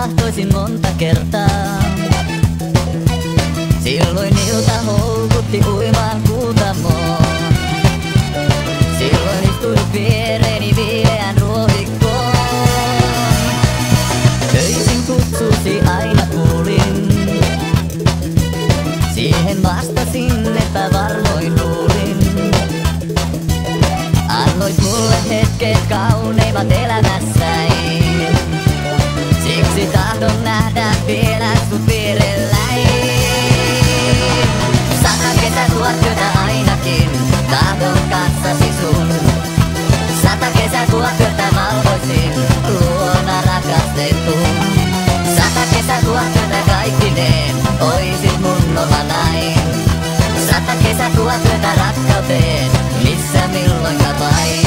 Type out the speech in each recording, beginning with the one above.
tahtoisin monta kertaa. Silloin ilta houkutti uimaan Kuutamoon. Silloin istuin viereeni viileän ruohikkoon. Öisin kutsusi aina kuulin. Siihen vastasin, että varmoin luulin. Annoit mulle hetket kauneimmat elämässäni. Siksi tahdon nähdä vielä sut vierelläni. 100 kesätuotyötä ainakin, tahdon kanssasi sun. 100 kesätuotyötä valvoisin, luona rakastetun. 100 kesätuotyötä kaikkineen, oisit mun oma nain. 100 kesätuotyötä rakkauteen, missä milloinka vain.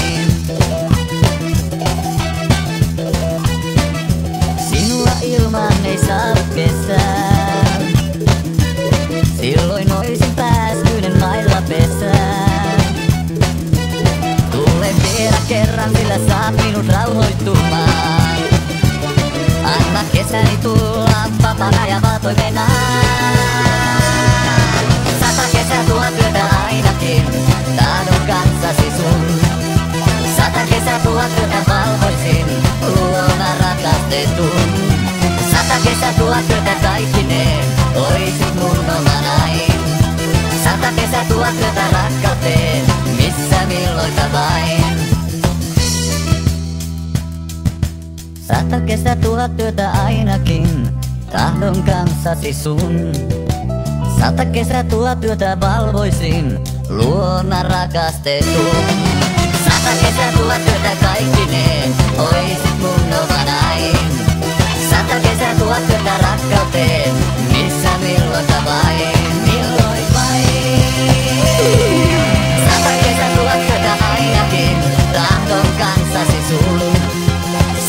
Sinua ilman ei saa kesää. Silloin oisin pääskynen mailla pesään. Tule vielä kerran, sillä saat minut rauhoittumaan. Anna kesäni tulla vapaana ja valtoimena. 100 kesätuotyötä ainakin, tahdon kanssasi sun. 100 kesätuotyötä valvoisin, luona rakastetun. 100 kesätuotyötä kaikkineen, oisit mun oma nain. 100 kesätuotyötä rakkauteen, missä milloinka vain. 100 kesätuotyötä ainakin, tahdon kanssasi sun. 100 kesätuotyötä valvoisin, luona rakastetun. 100 kesätuotyötä kaikkineen, oisit mun oma nain. 100 kesätuotyötä rakkauteen, missä milloinka vain, milloin vain. 100 kesätuotyötä ainakin, tahdon kanssasi sun.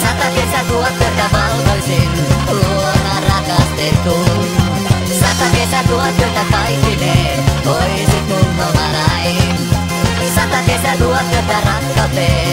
100 kesätuotyötä valvoisin, luona rakastetun. 100 kesätuotyötä kaikkineen, oisit mun oma nain. 100 kesätuotyötä rakkauteen.